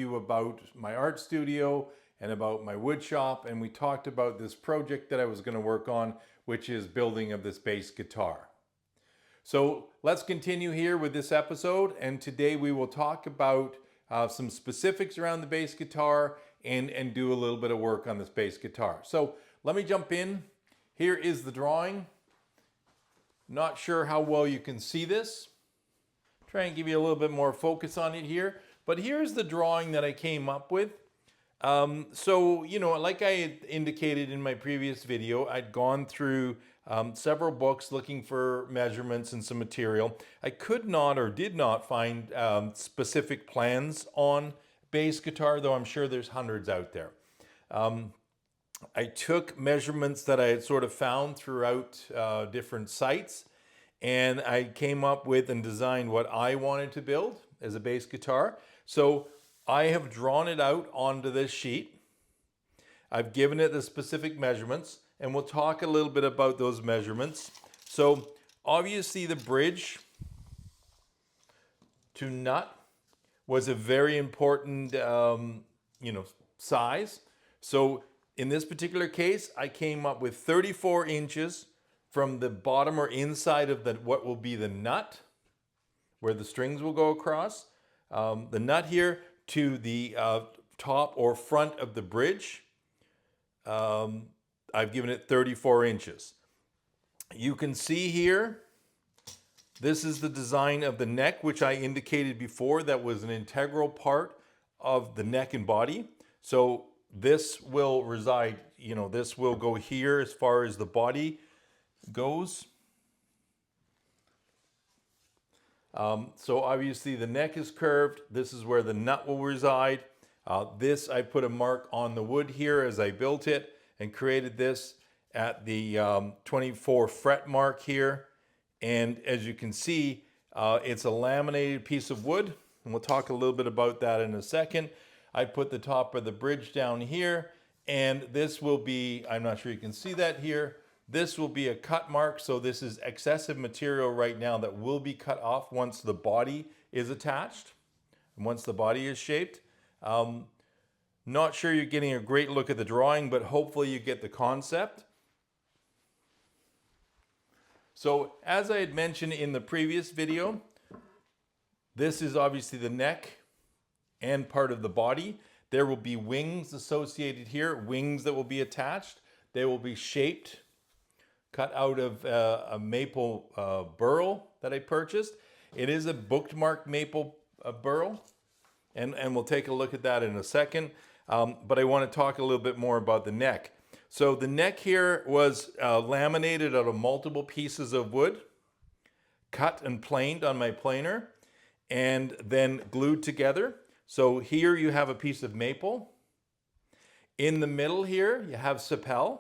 you about my art studio and about my wood shop, and we talked about this project that I was going to work on, which is building of this bass guitar. So let's continue here with this episode, and today we will talk about some specifics around the bass guitar and do a little bit of work on this bass guitar. So let me jump in. Here is the drawing. Not sure how well you can see this. Try and give you a little bit more focus on it here. But here's the drawing that I came up with. So, like I had indicated in my previous video, I'd gone through several books looking for measurements and some material. I could not or did not find specific plans on bass guitar, though I'm sure there's hundreds out there. I took measurements that I had sort of found throughout different sites, and I came up with and designed what I wanted to build as a bass guitar. So I have drawn it out onto this sheet. I've given it the specific measurements, and we'll talk a little bit about those measurements. So obviously the bridge to nut was a very important, size. So in this particular case, I came up with 34 inches from the bottom or inside of what will be the nut, where the strings will go across, the nut here to the top or front of the bridge. I've given it 34 inches. You can see here, this is the design of the neck, which I indicated before that was an integral part of the neck and body. So this will reside, this will go here as far as the body goes. So obviously the neck is curved. This is where the nut will reside. This, I put a mark on the wood here as I built it and created this at the 24 fret mark here. And as you can see, it's a laminated piece of wood, and we'll talk a little bit about that in a second. I put the top of the bridge down here, and this will be, I'm not sure you can see that here, this will be a cut mark. So this is excessive material right now that will be cut off once the body is attached and once the body is shaped. Not sure you're getting a great look at the drawing, but hopefully you get the concept. So as I had mentioned in the previous video, this is obviously the neck and part of the body. There will be wings associated here, wings that will be attached. They will be shaped, cut out of a maple burl that I purchased. It is a bookmark maple burl, and we'll take a look at that in a second. But I want to talk a little bit more about the neck. So the neck here was laminated out of multiple pieces of wood, cut and planed on my planer, and then glued together. So here you have a piece of maple. In the middle here, you have sapel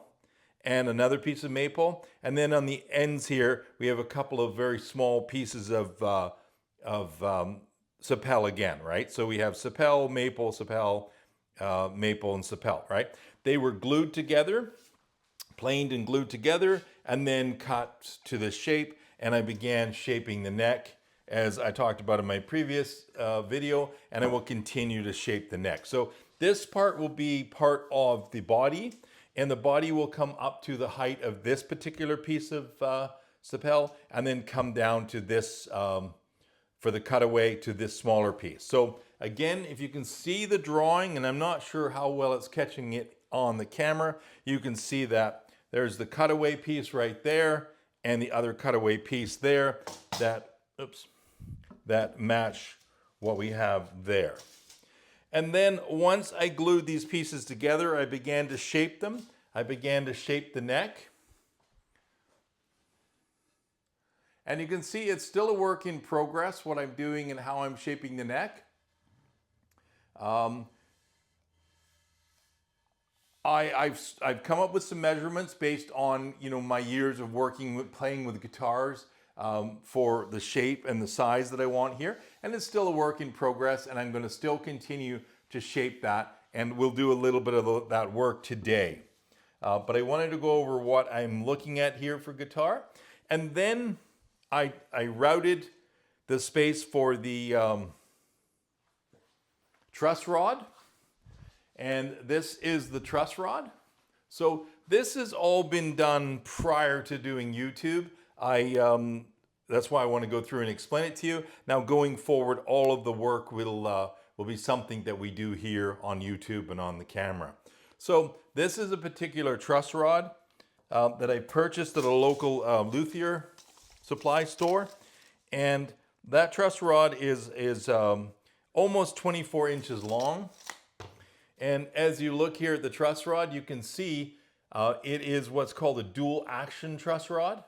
and another piece of maple. And then on the ends here, we have a couple of very small pieces of sapel again, right? So we have sapel, maple, and sapel, right? They were glued together, planed and glued together, and then cut to this shape. And I began shaping the neck, as I talked about in my previous video, and I will continue to shape the neck. So this part will be part of the body, and the body will come up to the height of this particular piece of sapel, and then come down to this, for the cutaway, to this smaller piece. So again, if you can see the drawing, and I'm not sure how well it's catching it on the camera, you can see that there's the cutaway piece right there, and the other cutaway piece there that match what we have there. And then once I glued these pieces together, I began to shape them. I began to shape the neck. And you can see it's still a work in progress, what I'm doing and how I'm shaping the neck. I've come up with some measurements based on my years of playing with guitars for the shape and the size that I want here, and it's still a work in progress, and I'm going to still continue to shape that, and we'll do a little bit of that work today. But I wanted to go over what I'm looking at here for guitar, and then I routed the space for the truss rod, and this is the truss rod. So this has all been done prior to doing YouTube. That's why I want to go through and explain it to you. Now going forward, all of the work will be something that we do here on YouTube and on the camera. So this is a particular truss rod that I purchased at a local luthier supply store. And that truss rod is almost 24 inches long. And as you look here at the truss rod, you can see it is what's called a dual action truss rod.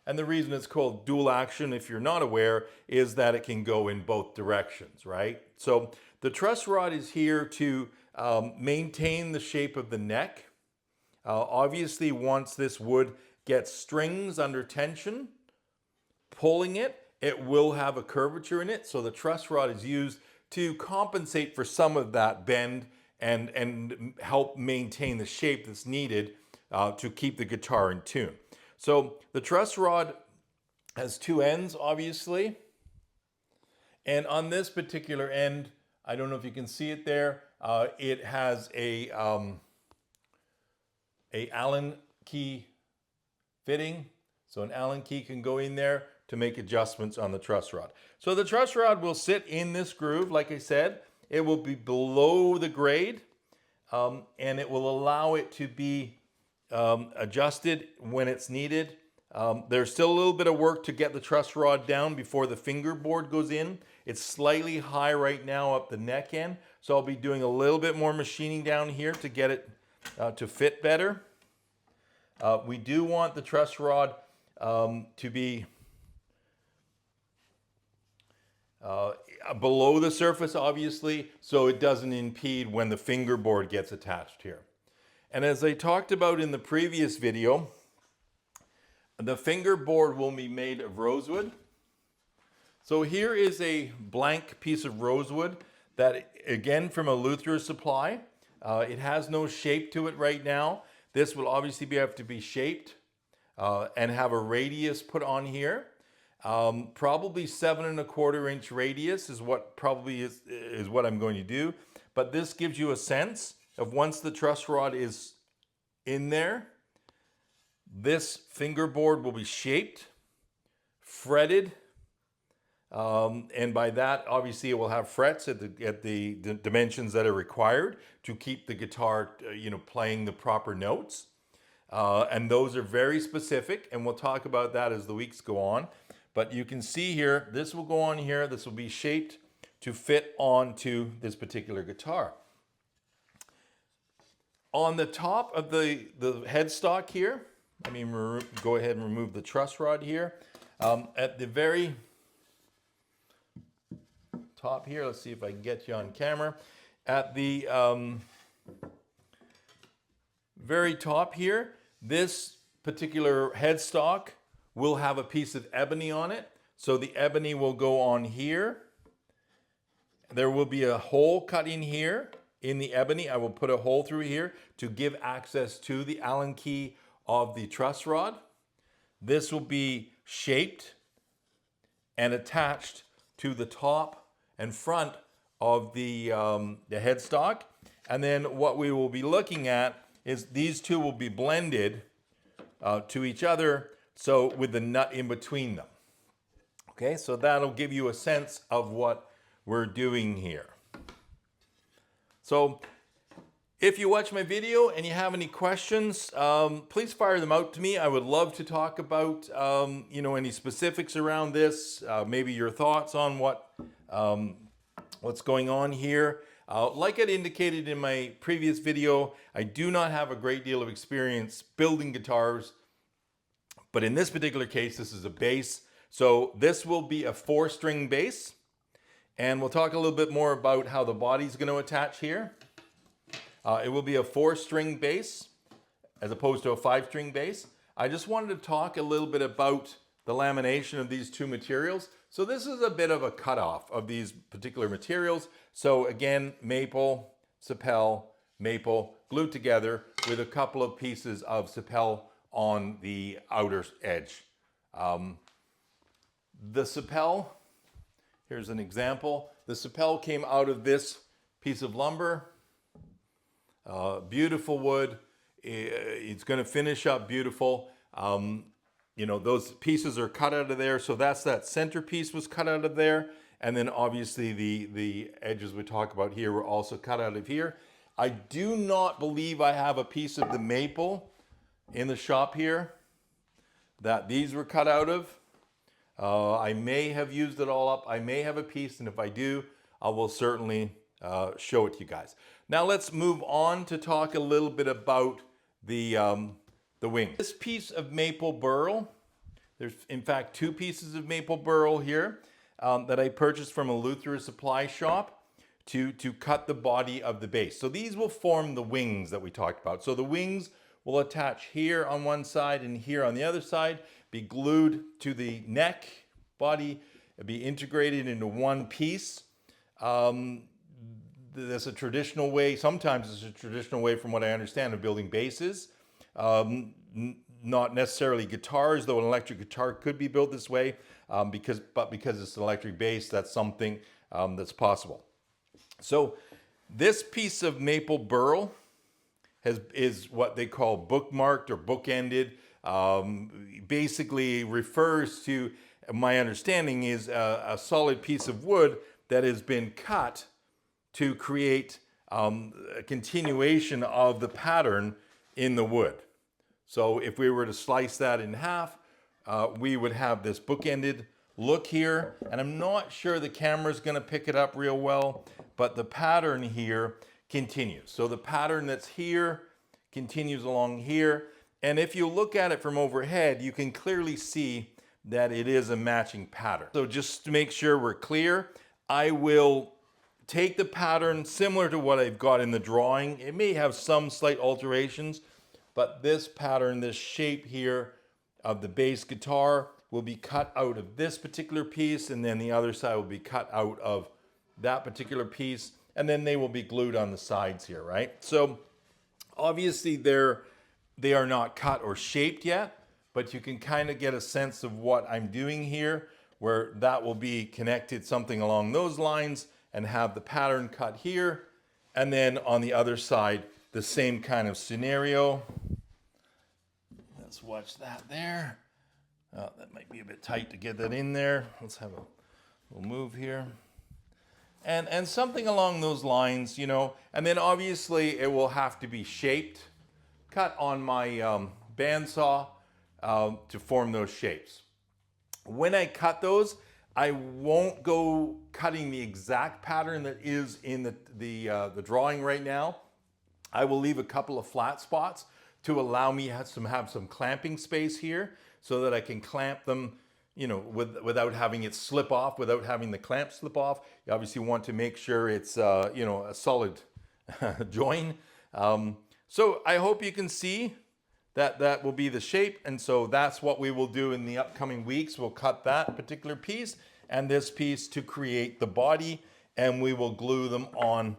And the reason it's called dual action, if you're not aware, is that it can go in both directions, right? So the truss rod is here to maintain the shape of the neck. Obviously, once this wood gets strings under tension, pulling it, it will have a curvature in it. So the truss rod is used to compensate for some of that bend and help maintain the shape that's needed to keep the guitar in tune. So the truss rod has two ends, obviously. And on this particular end, I don't know if you can see it there, it has a Allen key fitting. So an Allen key can go in there to make adjustments on the truss rod. So the truss rod will sit in this groove, like I said. It will be below the grade, and it will allow it to be adjusted when it's needed. There's still a little bit of work to get the truss rod down before the fingerboard goes in. It's slightly high right now up the neck end, so I'll be doing a little bit more machining down here to get it to fit better. We do want the truss rod to be below the surface, obviously, so it doesn't impede when the fingerboard gets attached here. And as I talked about in the previous video, the fingerboard will be made of rosewood. So here is a blank piece of rosewood that, again, from a luthier supply. It has no shape to it right now. This will obviously have to be shaped and have a radius put on here. Probably 7¼ inch radius is what is what I'm going to do. But this gives you a sense of once the truss rod is in there, this fingerboard will be shaped, fretted, and by that, obviously, it will have frets at the dimensions that are required to keep the guitar, playing the proper notes. And those are very specific, and we'll talk about that as the weeks go on. But you can see here, this will go on here. This will be shaped to fit onto this particular guitar. On the top of the headstock here, let me go ahead and remove the truss rod here. At the very top here, let's see if I can get you on camera. At the very top here, this particular headstock will have a piece of ebony on it. So the ebony will go on here. There will be a hole cut in here in the ebony. I will put a hole through here to give access to the Allen key of the truss rod. This will be shaped and attached to the top and front of the headstock. And then what we will be looking at is these two will be blended to each other, so with the nut in between them. Okay, so that'll give you a sense of what we're doing here. So if you watch my video and you have any questions, please fire them out to me. I would love to talk about any specifics around this, maybe your thoughts on what's going on here. Like I indicated in my previous video, I do not have a great deal of experience building guitars, but in this particular case, this is a bass. So this will be a 4-string bass, and we'll talk a little bit more about how the body's going to attach here. It will be a 4-string bass as opposed to a 5-string bass. I just wanted to talk a little bit about the lamination of these two materials. So this is a bit of a cutoff of these particular materials. So again, maple, Sapel, maple, glued together with a couple of pieces of Sapel on the outer edge. The Sapel, here's an example. The Sapel came out of this piece of lumber. Beautiful wood. It's going to finish up beautiful. You know, those pieces are cut out of there. So that's that centerpiece was cut out of there. And then obviously the edges we talk about here were also cut out of here. I do not believe I have a piece of the maple in the shop here that these were cut out of. I may have used it all up. I may have a piece, and if I do, I will certainly show it to you guys. Now let's move on to talk a little bit about the wing. This piece of maple burl, there's in fact 2 pieces of maple burl here that I purchased from a Luther supply shop to cut the body of the base. So these will form the wings that we talked about. So the wings will attach here on one side and here on the other side, be glued to the neck, body, be integrated into one piece. That's a traditional way, sometimes it's a traditional way from what I understand of building bases. Not necessarily guitars, though an electric guitar could be built this way, because it's an electric bass, that's something that's possible. So this piece of maple burl is what they call bookmarked or bookended. Basically refers to, my understanding is a solid piece of wood that has been cut to create a continuation of the pattern in the wood. So if we were to slice that in half, we would have this bookended look here. And I'm not sure the camera's gonna pick it up real well, but the pattern here continues. So the pattern that's here continues along here. And if you look at it from overhead, you can clearly see that it is a matching pattern. So just to make sure we're clear, I will take the pattern similar to what I've got in the drawing. It may have some slight alterations, but this pattern, this shape here of the bass guitar will be cut out of this particular piece, and then the other side will be cut out of that particular piece, and then they will be glued on the sides here, right? So obviously they are not cut or shaped yet, but you can kind of get a sense of what I'm doing here, where that will be connected something along those lines and have the pattern cut here. And then on the other side, the same kind of scenario. Let's watch that there. Oh, that might be a bit tight to get that in there. Let's have a little move here. And something along those lines, you know, and then obviously it will have to be shaped, cut on my bandsaw to form those shapes. When I cut those, I won't go cutting the exact pattern that is in the drawing right now. I will leave a couple of flat spots to allow me to have some clamping space here so that I can clamp them, you know, without having it slip off, without having the clamp slip off. You obviously want to make sure it's, you know, a solid join. So I hope you can see that that will be the shape. And so that's what we will do in the upcoming weeks. We'll cut that particular piece and this piece to create the body, and we will glue them on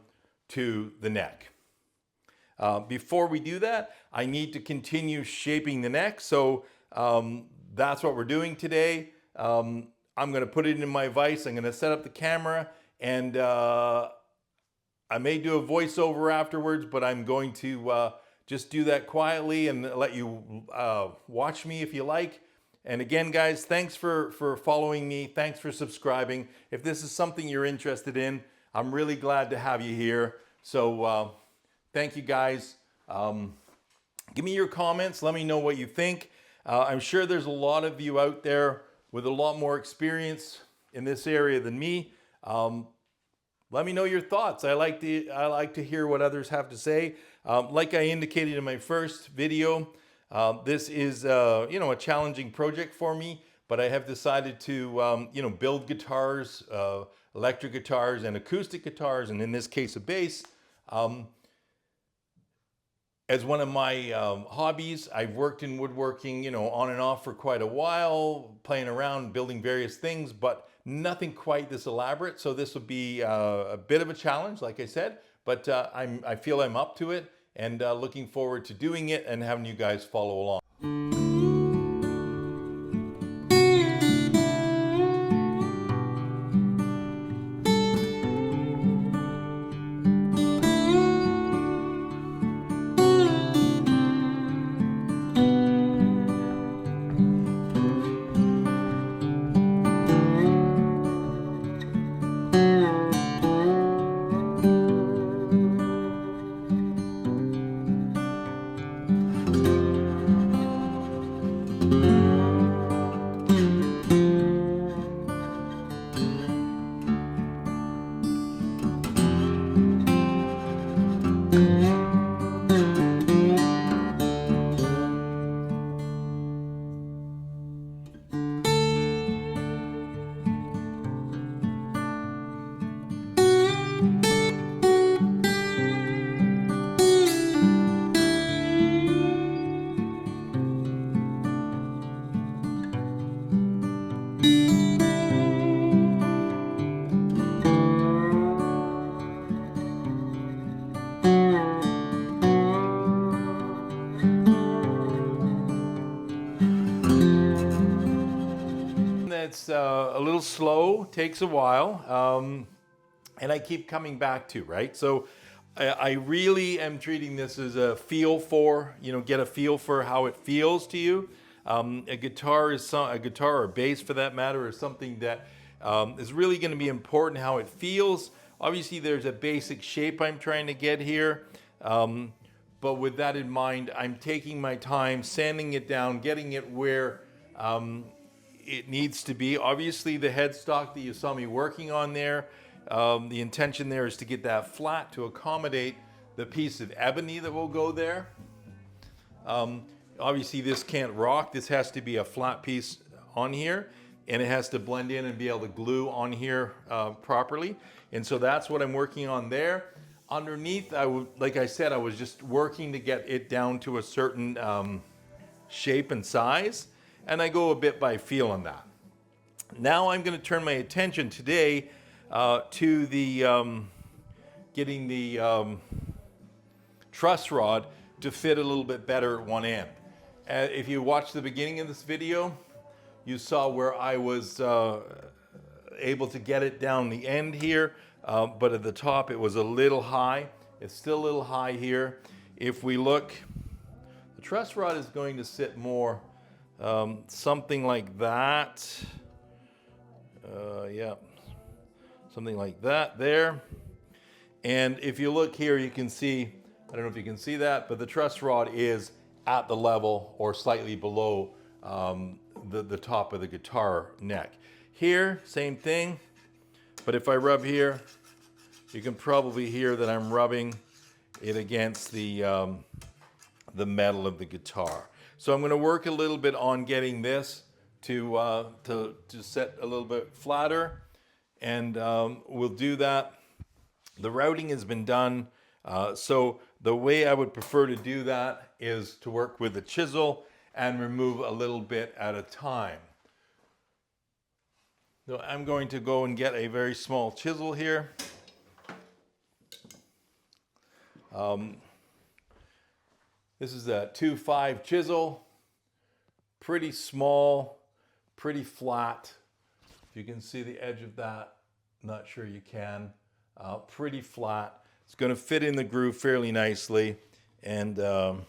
to the neck. Before we do that, I need to continue shaping the neck. So that's what we're doing today. I'm gonna put it in my vise. I'm gonna set up the camera, and I may do a voiceover afterwards, but I'm going to just do that quietly and let you watch me if you like. And again, guys, thanks for following me. Thanks for subscribing. If this is something you're interested in, I'm really glad to have you here. So thank you, guys. Give me your comments. Let me know what you think. I'm sure there's a lot of you out there with a lot more experience in this area than me. Let me know your thoughts. I like to hear what others have to say. Like I indicated in my first video, this is you know, a challenging project for me, but I have decided to you know, build guitars, electric guitars and acoustic guitars, and in this case a bass. As one of my hobbies, I've worked in woodworking, you know, on and off for quite a while, playing around, building various things, but nothing quite this elaborate. So this will be a bit of a challenge, like I said, but I feel I'm up to it, and looking forward to doing it and having you guys follow along. that's a little slow, takes a while, and I keep coming back to, right? So I really am treating this as a feel for, get a feel for how it feels to you. A guitar or bass for that matter is something that is really going to be important how it feels. Obviously there's a basic shape I'm trying to get here. But with that in mind, I'm taking my time, sanding it down, getting it where it needs to be. Obviously the headstock that you saw me working on there, the intention there is to get that flat to accommodate the piece of ebony that will go there. Obviously this can't rock. This has to be a flat piece on here, and it has to blend in and be able to glue on here properly. And so that's what I'm working on there. Underneath, like I said, I was just working to get it down to a certain shape and size, and I go a bit by feel on that. Now I'm going to turn my attention today to the getting the truss rod to fit a little bit better at one end. If you watched the beginning of this video, you saw where I was able to get it down the end here, but at the top it was a little high. It's still a little high here. If we look, the truss rod is going to sit more something like that. Yeah, something like that there. And if you look here, you can see, I don't know if you can see that, but the truss rod is at the level or slightly below the top of the guitar neck. Here, same thing, but if I rub here, you can probably hear that I'm rubbing it against the metal of the guitar. So I'm going to work a little bit on getting this to set a little bit flatter, and we'll do that. The routing has been done, so the way I would prefer to do that is to work with a chisel and remove a little bit at a time. So I'm going to go and get a very small chisel here. This is a 2.5 chisel, pretty small, pretty flat. If you can see the edge of that, I'm not sure you can. Pretty flat. It's going to fit in the groove fairly nicely, and going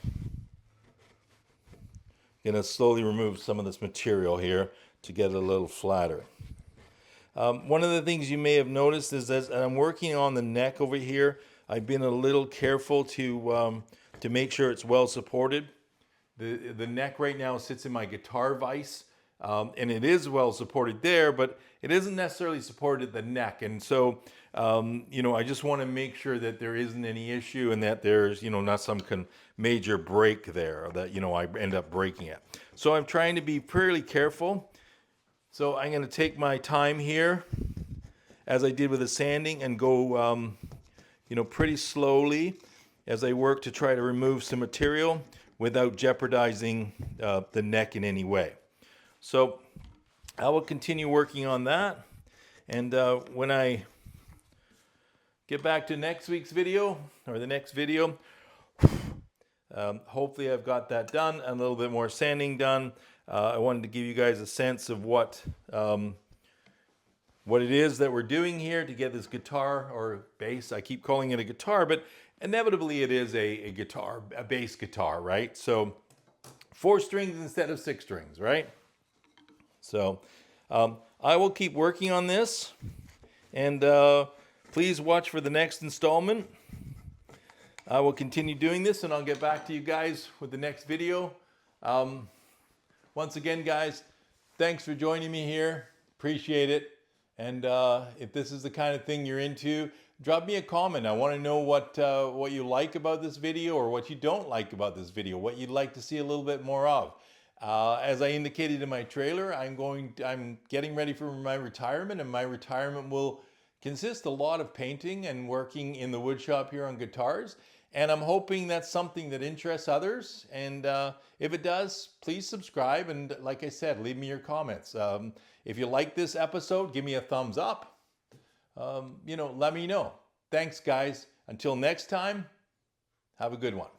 to slowly remove some of this material here to get it a little flatter. One of the things you may have noticed is that I'm working on the neck over here. I've been a little careful to make sure it's well supported. The neck right now sits in my guitar vise, and it is well supported there, but it isn't necessarily supported at the neck. And so, I just want to make sure that there isn't any issue and that there's, not some major break there, or that, I end up breaking it. So I'm trying to be fairly careful. So I'm going to take my time here, as I did with the sanding, and go, pretty slowly as I work to try to remove some material without jeopardizing the neck in any way. So I will continue working on that, and when I get back to next week's video, or the next video, hopefully I've got that done and a little bit more sanding done. I wanted to give you guys a sense of what it is that we're doing here to get this guitar or bass. I keep calling it a guitar, but inevitably it is a guitar, a bass guitar, right? So 4 strings instead of 6 strings, right? So I will keep working on this, and please watch for the next installment. I will continue doing this, and I'll get back to you guys with the next video. Once again, guys, thanks for joining me here. Appreciate it. And if this is the kind of thing you're into, drop me a comment. I want to know what you like about this video, or what you don't like about this video, what you'd like to see a little bit more of. As I indicated in my trailer, I'm getting ready for my retirement, and my retirement will consist a lot of painting and working in the wood shop here on guitars. And I'm hoping that's something that interests others. And if it does, please subscribe. And like I said, leave me your comments. If you like this episode, give me a thumbs up. Let me know. Thanks, guys. Until next time, have a good one.